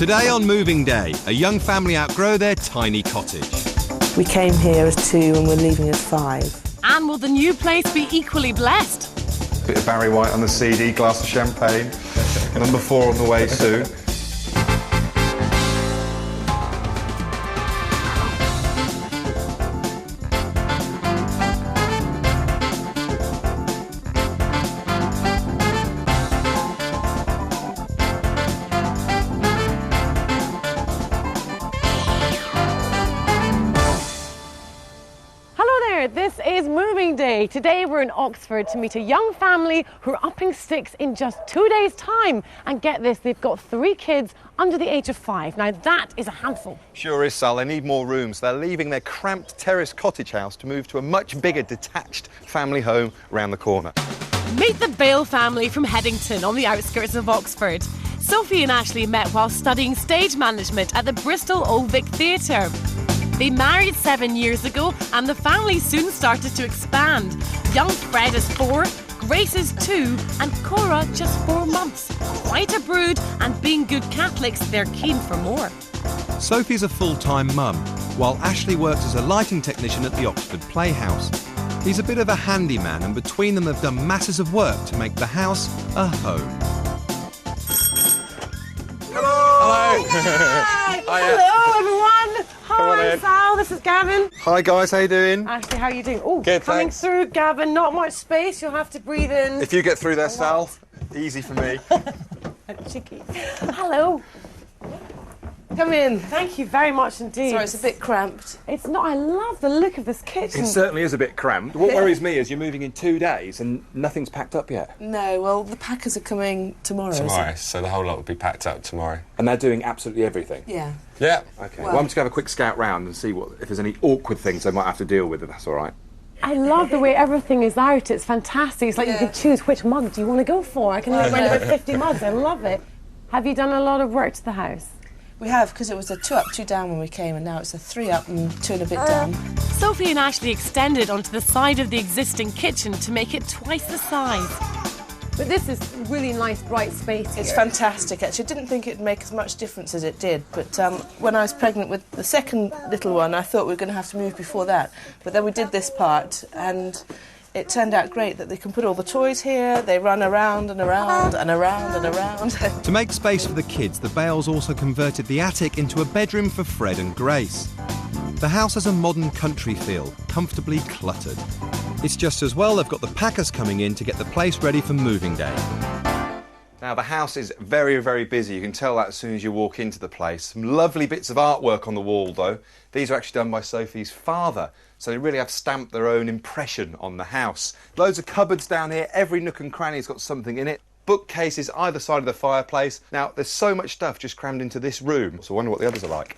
Today on Moving Day, a young family outgrow their tiny cottage. We came here as 2 and we're leaving as 5. And will the new place be equally blessed? Bit of Barry White on the CD, glass of champagne. Number 4 on the way soon. This is Moving Day. Today we're in Oxford to meet a young family who are upping sticks in just 2 days' time. And get this, they've got 3 kids under the age of 5. Now that is a handful. Sure is, Sal. They need more rooms. They're leaving their cramped terrace cottage house to move to a much bigger detached family home around the corner. Meet the Bail family from Headington on the outskirts of Oxford. Sophie and Ashley met while studying stage management at the Bristol Old Vic Theatre. They married 7 years ago and the family soon started to expand. Young Fred is 4, Grace is 2 and Cora just 4 months. Quite a brood, and being good Catholics, they're keen for more. Sophie's a full-time mum, while Ashley works as a lighting technician at the Oxford Playhouse. He's a bit of a handyman, and between them they've done masses of work to make the house a home. Hello! Hello everyone! Hi Sal, this is Gavin. Hi guys, how you doing? Ashley, how are you doing? Oh, good, coming thanks. through, Gavin. Not much space, you'll have to breathe in. If you get through there, Sal, easy for me. Cheeky. Hello. Come in. Thank you very much indeed. Sorry, it's a bit cramped. It's not, I love the look of this kitchen. It certainly is a bit cramped. What worries me is you're moving in 2 days and nothing's packed up yet. No, well, the packers are coming tomorrow. Tomorrow, so the whole lot will be packed up tomorrow. And they're doing absolutely everything? Yeah. Yeah. OK, well, I'm just going to have a quick scout round and see if there's any awkward things they might have to deal with, if that's all right. I love the way everything is out. It's fantastic. It's like you can choose which mug do you want to go for. I can have around about 50 mugs. I love it. Have you done a lot of work to the house? We have, because it was a 2 up, 2 down when we came, and now it's a 3 up and 2 and a bit down. Sophie and Ashley extended onto the side of the existing kitchen to make it twice the size. But this is really nice, bright space here. It's fantastic, actually. I didn't think it'd make as much difference as it did, but when I was pregnant with the second little one, I thought we were going to have to move before that. But then we did this part, and it turned out great that they can put all the toys here, they run around and around and around and around. To make space for the kids, the Bales also converted the attic into a bedroom for Fred and Grace. The house has a modern country feel, comfortably cluttered. It's just as well they've got the packers coming in to get the place ready for moving day. Now, the house is very, very busy. You can tell that as soon as you walk into the place. Some lovely bits of artwork on the wall, though. These are actually done by Sophie's father, so they really have stamped their own impression on the house. Loads of cupboards down here. Every nook and cranny's got something in it. Bookcases either side of the fireplace. Now, there's so much stuff just crammed into this room, so I wonder what the others are like.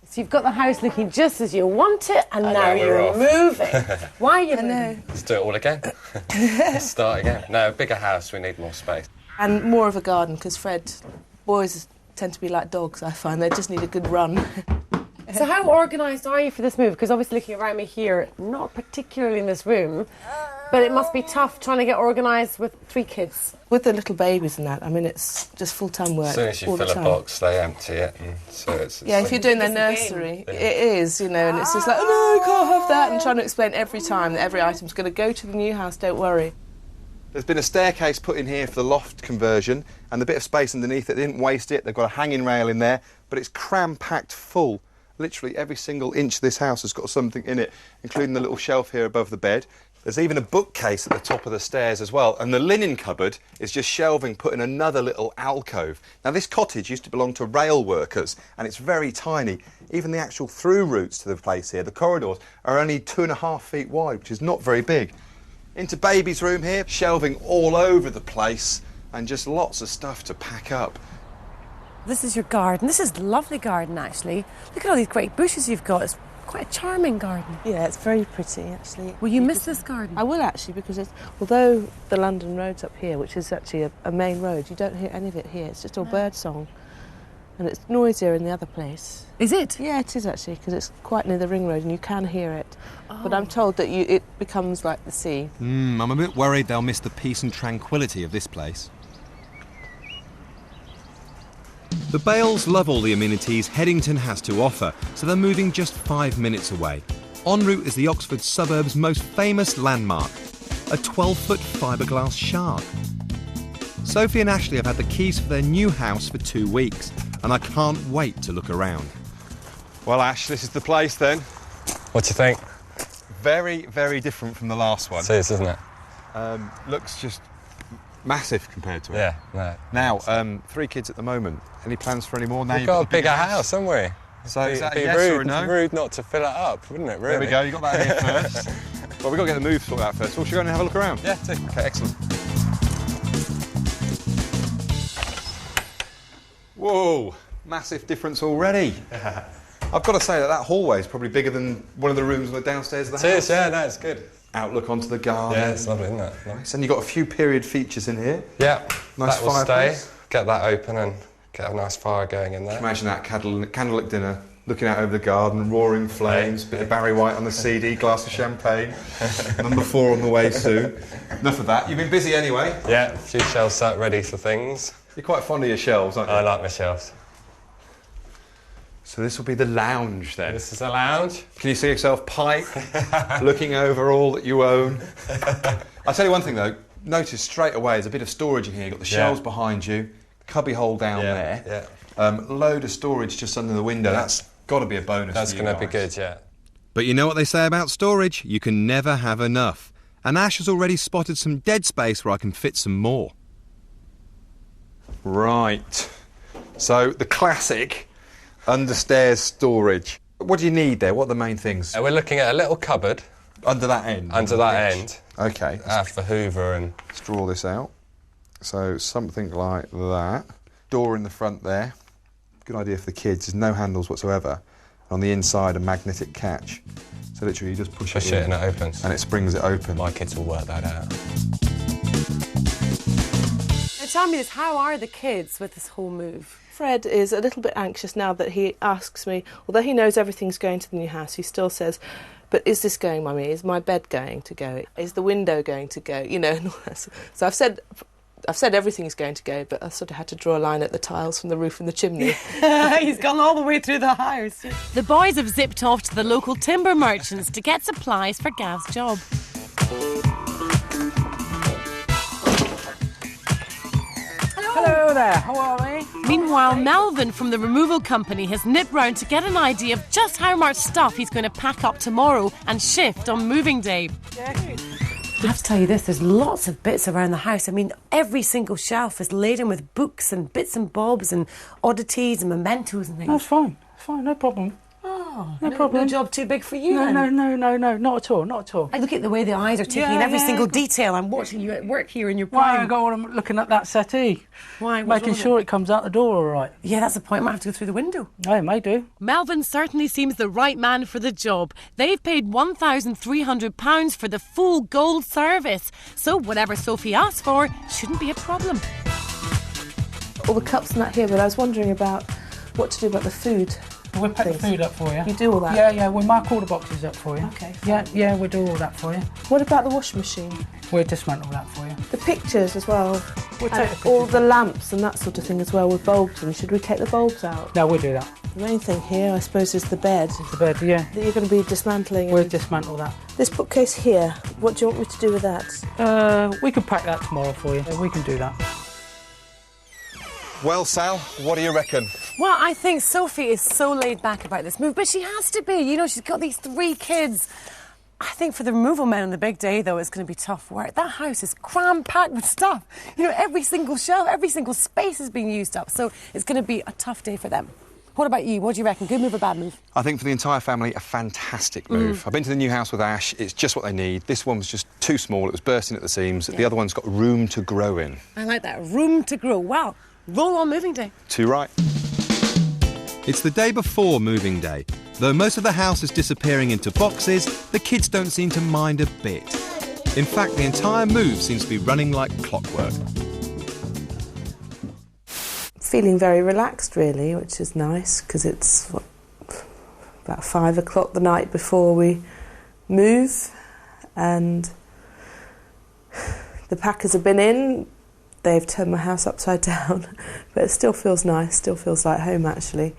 So you've got the house looking just as you want it, and now you're moving. Why are you moving? Let's do it all again. Let's start again. No, a bigger house, we need more space. And more of a garden, because boys tend to be like dogs, I find. They just need a good run. So how organised are you for this move? Because obviously looking around me here, not particularly in this room, but it must be tough trying to get organised with 3 kids. With the little babies and that, I mean, it's just full-time work. As soon as you fill a box, they empty it. And so it's yeah, if you're doing their nursery, it is, you know, and it's just like, oh no, I can't have that, and trying to explain every time that every item's going to go to the new house, don't worry. There's been a staircase put in here for the loft conversion, and the bit of space underneath it, they didn't waste it. They've got a hanging rail in there, but it's cram-packed full. Literally every single inch of this house has got something in it, including the little shelf here above the bed. There's even a bookcase at the top of the stairs as well, and the linen cupboard is just shelving put in another little alcove. Now, this cottage used to belong to rail workers, and it's very tiny. Even the actual through routes to the place here, the corridors, are only 2.5 feet wide, which is not very big. Into baby's room here, shelving all over the place, and just lots of stuff to pack up. This is your garden. This is a lovely garden, actually. Look at all these great bushes you've got. It's quite a charming garden. Yeah, it's very pretty, actually. Will you miss this garden? I will, actually, because although the London Road's up here, which is actually a main road, you don't hear any of it here. It's just all bird song. And it's noisier in the other place. Is it? Yeah, it is, actually, because it's quite near the ring road and you can hear it. Oh. But I'm told that it becomes like the sea. I'm a bit worried they'll miss the peace and tranquility of this place. The Bales love all the amenities Headington has to offer, so they're moving just 5 minutes away. En route is the Oxford suburb's most famous landmark, a 12-foot fiberglass shark. Sophie and Ashley have had the keys for their new house for 2 weeks, and I can't wait to look around. Well, Ash, this is the place then. What do you think? Very, very different from the last one. It is, isn't it? Looks just massive compared to it. Yeah, no. Now, 3 kids at the moment. Any plans for any more? Now We've got a bigger house, haven't we? So is that a It'd be yes rude, or a no? rude not to fill it up, wouldn't it, really? There we go, you got that here first. Well, we've got to get the move sorted out first. Well, should we go and have a look around? Yeah, do. Okay, excellent. Whoa, massive difference already. I've got to say that hallway is probably bigger than one of the rooms on the downstairs of the house. It is, yeah, no, it's good. Outlook onto the garden. Yeah, it's lovely, isn't it? Nice. And you've got a few period features in here. Yeah, Nice that will fireplace. stay. Get that open and get a nice fire going in there. Imagine that candlelit dinner, looking out over the garden, roaring flames, bit of Barry White on the CD, glass of champagne. Number 4 on the way soon. Enough of that. You've been busy anyway. Yeah, a few shelves set ready for things. You're quite fond of your shelves, aren't you? I like my shelves. So this will be the lounge then. This is a lounge. Can you see yourself pipe, looking over all that you own? I'll tell you one thing though, notice straight away there's a bit of storage in here. You've got the shelves behind you, cubby hole down there. Yeah. Load of storage just under the window. That's got to be a bonus. That's going to be good, yeah. But you know what they say about storage? You can never have enough. And Ash has already spotted some dead space where I can fit some more. Right. So the classic understairs storage. What do you need there? What are the main things? We're looking at a little cupboard. Under that end? Under that end. Okay. For Hoover and... Let's draw this out. So something like that. Door in the front there. Good idea for the kids. There's no handles whatsoever. On the inside, a magnetic catch. So literally you just push it in and it opens. And it springs it open. My kids will work that out. Now tell me this, how are the kids with this whole move? Fred is a little bit anxious now that he asks me, although he knows everything's going to the new house, he still says, but is this going, Mummy? Is my bed going to go? Is the window going to go? You know, and all that. So I've said everything's going to go, but I sort of had to draw a line at the tiles from the roof and the chimney. He's gone all the way through the house. The boys have zipped off to the local timber merchants to get supplies for Gav's job. Hello there, how are we? Meanwhile, Melvin from the removal company has nipped round to get an idea of just how much stuff he's going to pack up tomorrow and shift on moving day. I have to tell you this, there's lots of bits around the house. I mean, every single shelf is laden with books and bits and bobs and oddities and mementos and things. That's fine, no problem. Oh, no problem. No job too big for you No, then? no, not at all. I look at the way the eyes are taking in every single detail. I'm watching you at work here in your Why prime. I go on looking at that settee? Why? What's Making wrong sure with it comes out the door all right. Yeah, that's the point. I might have to go through the window. I may do. Melvin certainly seems the right man for the job. They've paid £1,300 for the full gold service, so whatever Sophie asks for shouldn't be a problem. All the cups and that here, but I was wondering about what to do about the food. We'll pack the food up for you. You do all that? Yeah, we'll mark all the boxes up for you. Okay. Yeah, we'll do all that for you. What about the washing machine? We'll dismantle that for you. The pictures as well. We'll And take the all pictures. the lamps and that sort of thing as well with bulbs in. Should we take the bulbs out? No, we'll do that. The main thing here, I suppose, is the bed The bed, yeah. that you're going to be dismantling. We'll and dismantle that. this bookcase here, what do you want me to do with that? We can pack that tomorrow for you. We can do that. Well, Sal, what do you reckon? Well, I think Sophie is so laid back about this move, but she has to be. You know, she's got these 3 kids. I think for the removal men on the big day, though, it's going to be tough work. That house is cram-packed with stuff. You know, every single shelf, every single space is being used up, so it's going to be a tough day for them. What about you? What do you reckon? Good move or bad move? I think for the entire family, a fantastic move. I've been to the new house with Ash. It's just what they need. This one was just too small. It was bursting at the seams. The other one's got room to grow in. I like that. Room to grow. Wow. Roll on moving day. Too right. It's the day before moving day. Though most of the house is disappearing into boxes, the kids don't seem to mind a bit. In fact, the entire move seems to be running like clockwork. Feeling very relaxed, really, which is nice, because it's about 5 o'clock the night before we move, and the packers have been in. they've turned my house upside down, but it still feels nice, still feels like home actually.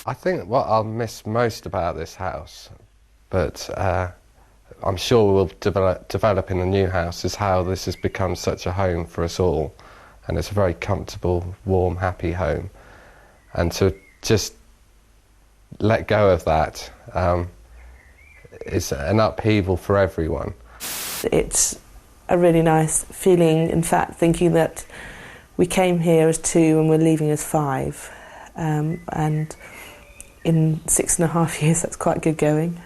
I think what I'll miss most about this house, but I'm sure we'll develop in the new house, is how this has become such a home for us all. And it's a very comfortable, warm, happy home. And to just let go of that is an upheaval for everyone. It's a really nice feeling, in fact, thinking that we came here as 2 and we're leaving as 5. And in 6.5 years, that's quite good going.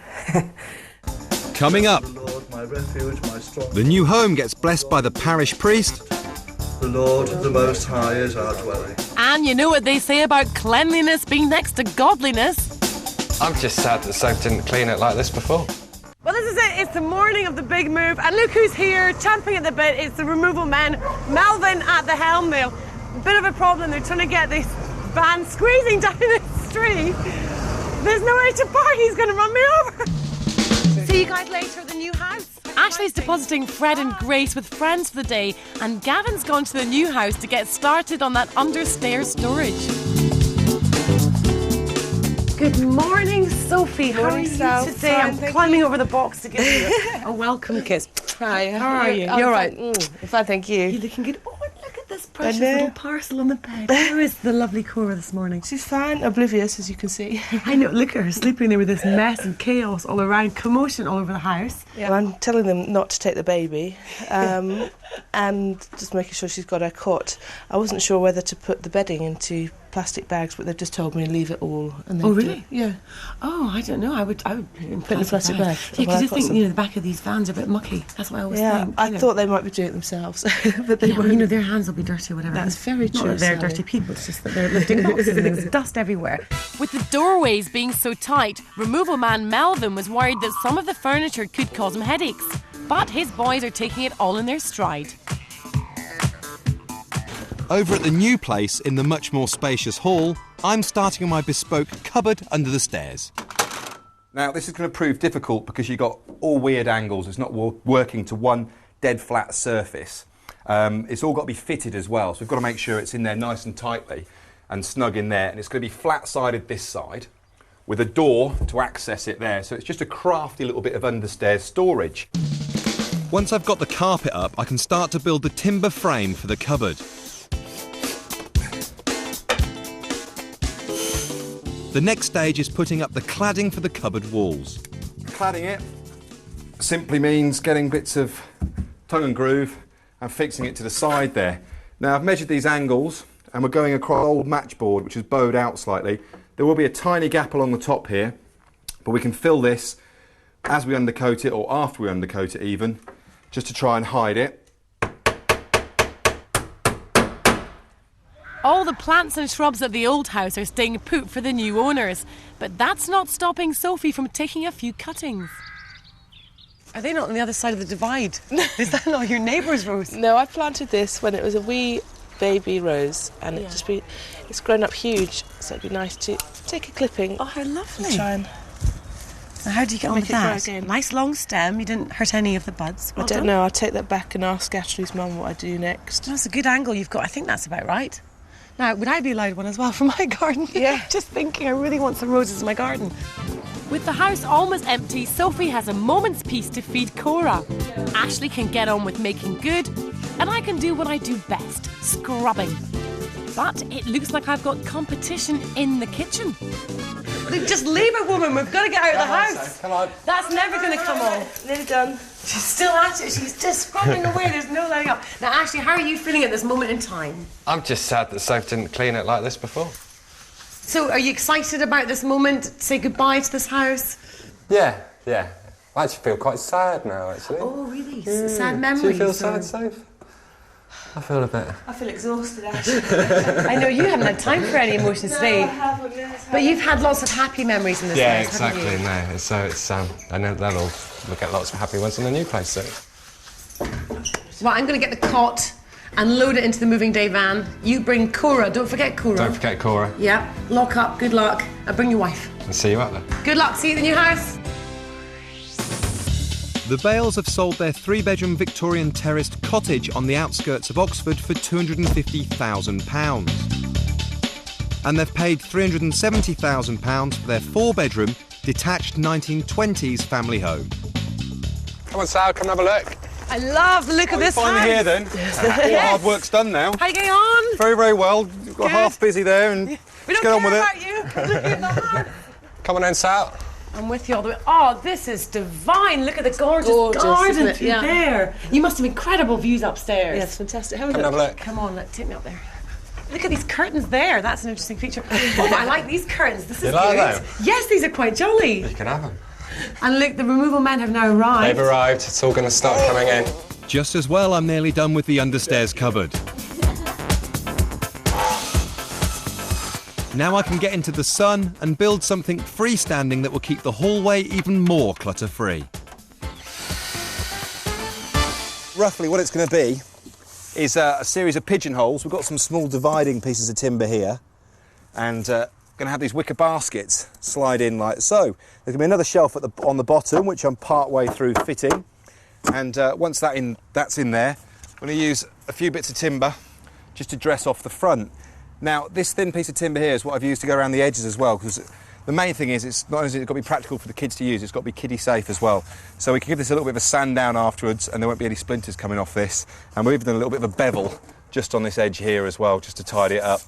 Coming up, Lord, my refuge, my strong... the new home gets blessed by the parish priest. The Lord, the Most High, is our dwelling. And you know what they say about cleanliness being next to godliness. I'm just sad that Soap didn't clean it like this before. Well, this is it. It's the morning of the big move. And look who's here, champing at the bit. It's the removal men, Melvin at the helm now. A bit of a problem. They're trying to get this van squeezing down the street. There's no way to park. He's going to run me over. See you guys later at the new house. Ashley's depositing Fred and Grace with friends for the day, and Gavin's gone to the new house to get started on that understairs storage. Good morning, Sophie. How are you today? I'm climbing over the box to give you a welcome kiss. Hi, how are you? You're right. Fine, thank you. You're looking good. Oh, and look at this precious little parcel on the bed. How is the lovely Cora this morning? She's fine, oblivious, as you can see. I know, look at her sleeping there with this mess and chaos all around, commotion all over the house. Yeah. Well, I'm telling them not to take the baby and just making sure she's got her cot. I wasn't sure whether to put the bedding into plastic bags, but they've just told me to leave it all. And oh, really? Yeah. Oh, I don't know. I would put it in plastic bag. Yeah, because you think, the back of these vans are a bit mucky. That's what I always think. I thought they might be doing it themselves, but they won't. Their hands will be dirty or whatever. That's very true. Not that they're dirty people, it's just that they're lifting boxes and there's dust everywhere. With the doorways being so tight, removal man Melvin was worried that some of the furniture could cause him headaches. But his boys are taking it all in their stride. Over at the new place in the much more spacious hall, I'm starting on my bespoke cupboard under the stairs. Now, this is going to prove difficult because you've got all weird angles. It's not working to one dead flat surface. It's all got to be fitted as well, so we've got to make sure it's in there nice and tightly and snug in there. And it's going to be flat-sided this side with a door to access it there. So it's just a crafty little bit of understairs storage. Once I've got the carpet up, I can start to build the timber frame for the cupboard. The next stage is putting up the cladding for the cupboard walls. Cladding it simply means getting bits of tongue and groove and fixing it to the side there. Now, I've measured these angles and we're going across old matchboard, which is bowed out slightly. There will be a tiny gap along the top here, but we can fill this as we undercoat it, or after we undercoat it even, just to try and hide it. All the plants and shrubs at the old house are staying put for the new owners, but that's not stopping Sophie from taking a few cuttings. Are they not on the other side of the divide? Is that not your neighbour's rose? No, I planted this when it was a wee baby rose, and it's grown up huge, so it'd be nice to take a clipping. Oh, how lovely. And try and now, how do you get on with that? Nice long stem, you didn't hurt any of the buds. I don't know, I'll take that back and ask Ashley's mum what I do next. That's a good angle you've got. I think that's about right. Now, would I be allowed one as well for my garden? Yeah. Just thinking, I really want some roses in my garden. With the house almost empty, Sophie has a moment's peace to feed Cora. Ashley can get on with making good, and I can do what I do best, scrubbing. But it looks like I've got competition in the kitchen. Just leave it, woman. We've got to get out of the house. Come on. That's never going to come off. Nearly done. She's still at it. She's just scrubbing away. There's no letting up. Now, Ashley, how are you feeling at this moment in time? I'm just sad that Soap didn't clean it like this before. So, are you excited about this moment? Say goodbye to this house? Yeah. I actually feel quite sad now, actually. Oh, really? Sad memories? Do you feel sad, Soap? I feel a bit... I feel exhausted, actually. I know you haven't had time for any emotions today. I haven't, yes. But you've had lots of happy memories in this house, exactly. haven't you? No, so it's I know we'll get lots of happy ones in the new place. So. Well, I'm going to get the cot and load it into the moving day van. You bring Cora. Don't forget Cora. Don't forget Cora. Yeah. Lock up. Good luck. And bring your wife. And see you out there. Good luck. See you at the new house. The Bales have sold their 3-bedroom Victorian terraced cottage on the outskirts of Oxford for £250,000. And they've paid £370,000 for their 4-bedroom, detached 1920s family home. Come on, Sal, come and have a look. I love the look of this Finally house. here then. All the hard work's done now. How are you getting on? Very, very well. We've got Good. half busy there and We let's don't get on with care it. about you. Look at the house. Come on in, Sal. I'm with you all the way. Oh, this is divine. Look at the gorgeous Gorgeous, garden isn't it? through Yeah. there. You must have incredible views upstairs. Yes, fantastic. Have a Come and look. have a look. Come on, take me up there. Look at these curtains there. That's an interesting feature. Oh, I like these curtains. This is You like good. them? Yes, these are quite jolly. You can have them. And look, the removal men have now arrived. They've arrived. It's all going to start coming in. Just as well, I'm nearly done with the understairs cupboard. Now I can get into the sun and build something freestanding that will keep the hallway even more clutter-free. Roughly what it's going to be is a series of pigeonholes. We've got some small dividing pieces of timber here, and going to have these wicker baskets slide in like so. There's going to be another shelf on the bottom, which I'm part way through fitting, and once that's in there, I'm going to use a few bits of timber just to dress off the front. Now, this thin piece of timber here is what I've used to go around the edges as well, because the main thing is it's not only has it got to be practical for the kids to use, it's got to be kiddie safe as well. So we can give this a little bit of a sand down afterwards, and there won't be any splinters coming off this. And we've even done a little bit of a bevel just on this edge here as well, just to tidy it up.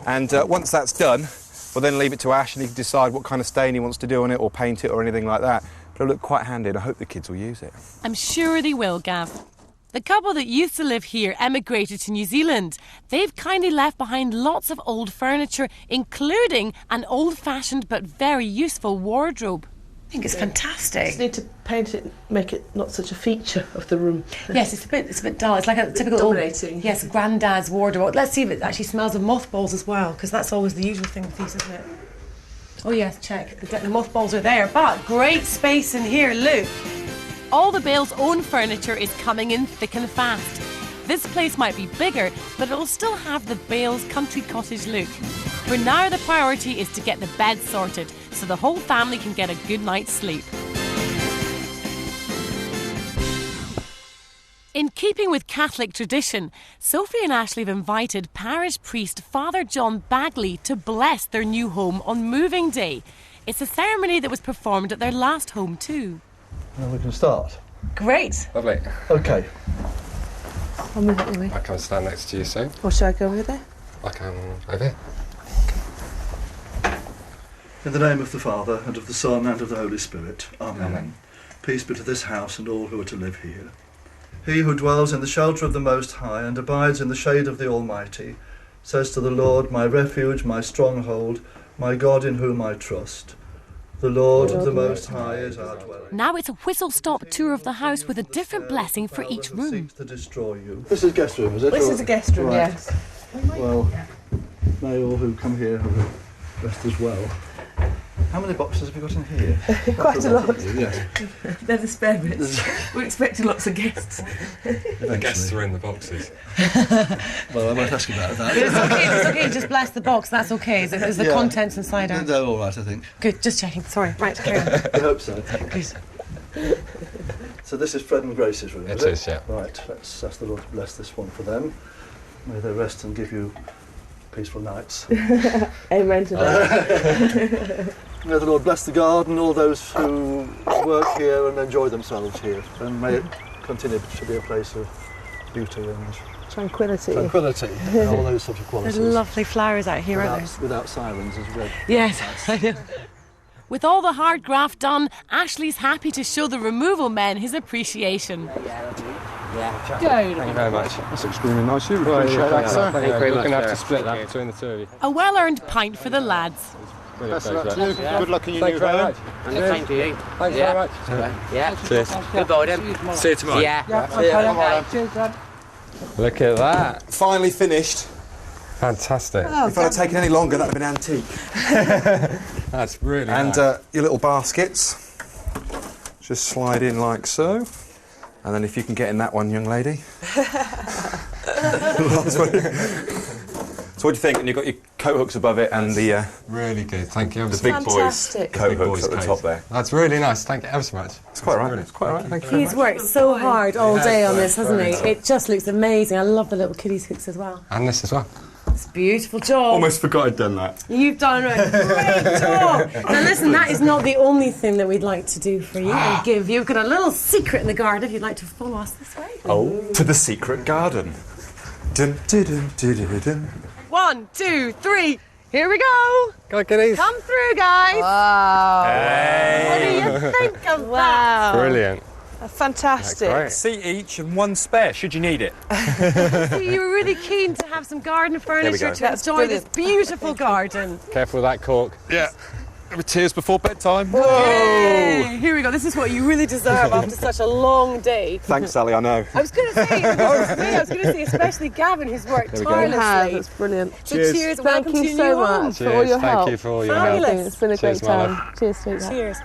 And once that's done, we'll then leave it to Ash, and he can decide what kind of stain he wants to do on it, or paint it, or anything like that. But it'll look quite handy, and I hope the kids will use it. I'm sure they will, Gav. The couple that used to live here emigrated to New Zealand. They've kindly left behind lots of old furniture, including an old-fashioned but very useful wardrobe. I think it's fantastic. Just need to paint it, make it not such a feature of the room. Yes, it's a bit dull. It's like a typical Dominating. Yes, granddad's wardrobe. Let's see if it actually smells of mothballs as well, because that's always the usual thing with these, isn't it? Oh yes, check. The mothballs are there, but great space in here. Look. All the Bale's own furniture is coming in thick and fast. This place might be bigger, but it'll still have the Bale's country cottage look. For now, the priority is to get the bed sorted so the whole family can get a good night's sleep. In keeping with Catholic tradition, Sophie and Ashley have invited parish priest Father John Bagley to bless their new home on moving day. It's a ceremony that was performed at their last home too. Now we can start. Great. Lovely. OK. I'll move it away. I can stand next to you soon. Or shall I go over there? I can over here. In the name of the Father, and of the Son, and of the Holy Spirit. Amen. Amen. Peace be to this house and all who are to live here. He who dwells in the shelter of the Most High and abides in the shade of the Almighty says to the Lord, my refuge, my stronghold, my God in whom I trust. The Lord, the Most High, is our dwelling. Now it's a whistle-stop tour of the house with a different blessing for each room. Seeks to destroy you. This is guest room, is it? This is a guest room, Right. yes. Well, may all who come here have a rest as well. How many boxes have you got in here? Quite a lot. Yes. They're the spare bits. We're expecting lots of guests. The guests are in the boxes. Well, I won't ask you about that. It's okay, just bless the box, that's okay. Is the Yeah. contents inside out? They're all right, I think. Good, just checking. Sorry. Right, carry on. I hope so. Please. So this is Fred and Grace's room, It is it? is, yeah. Right, let's ask the Lord to bless this one for them. May they rest and give you peaceful nights. Amen to that. May the Lord bless the garden, all those who work here and enjoy themselves here. And may it continue to be a place of beauty and Tranquility. tranquility and all those sorts of qualities. There's lovely flowers out here, aren't there? Without sirens, as well. Yes, I know. With all the hard graft done, Ashley's happy to show the removal men his appreciation. Thank you very much. That's extremely nice. You appreciate that, sir. Thank you very much. We're going to have to split that between the two of you. A well-earned pint for the lads. Brilliant, Best of luck thanks, to you. mate. Good luck in your Thank new you very home. much. Thank you. Thanks very much. Yeah. Cheers. Goodbye then. See you tomorrow. Yeah. Look at that. Finally finished. Fantastic. If I'd have taken any longer, that'd have been antique. That's really And nice. your little baskets just slide in like so. And then if you can get in that one, young lady. So what do you think? And you've got your coat hooks above it and the Really good, thank you ever the so big much. boys Fantastic. coat Big hooks boys at the coat. top there. That's really nice, thank you ever so much. It's quite right. It's quite right. Thank you very He's much. worked so hard all day on this, very hasn't he? nice. It just looks amazing. I love the little kiddies hooks as well. And this as well. It's a beautiful job. Almost forgot I'd done that. You've done a great job. Now listen, that is not the only thing that we'd like to do for you and give you. We've got a little secret in the garden if you'd like to follow us this way. Oh, to the secret garden. Dun, dun, dun, dun, dun, dun. 1, 2, 3. Here we go. Go on, kiddies. Come through, guys. Wow. What do you think of that? Brilliant. Fantastic. Great. Seat each and one spare, should you need it. So you were really keen to have some garden furniture go. to That's enjoy this brilliant. beautiful garden. Careful with that cork. Yeah. Tears before bedtime. Yay. Here we go. This is what you really deserve after such a long day. Thanks, Sally, I know. I was going to say, it was me. I was going to say, especially Gavin, who's worked There we go. tirelessly. That's brilliant. So cheers. Thank Welcome to you your so new much home. for all your Thank help. you for all your Fabulous. help. It's been a Cheers, great my time. love. Cheers, sweetheart. Cheers.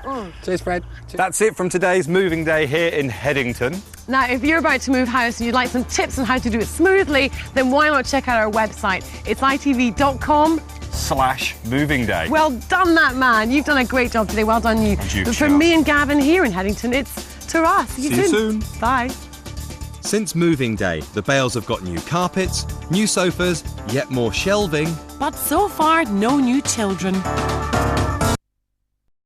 Cheers, Fred. That's it from today's moving day here in Headington. Now, if you're about to move house and you'd like some tips on how to do it smoothly, then why not check out our website? It's itv.com/moving day. Well done, that man. You've done a great job today. Well done, you. you, But from Charles. me and Gavin here in Headington, it's ta-ra. See See you soon. Bye. Since moving day, the Bales have got new carpets, new sofas, yet more shelving. But so far, no new children.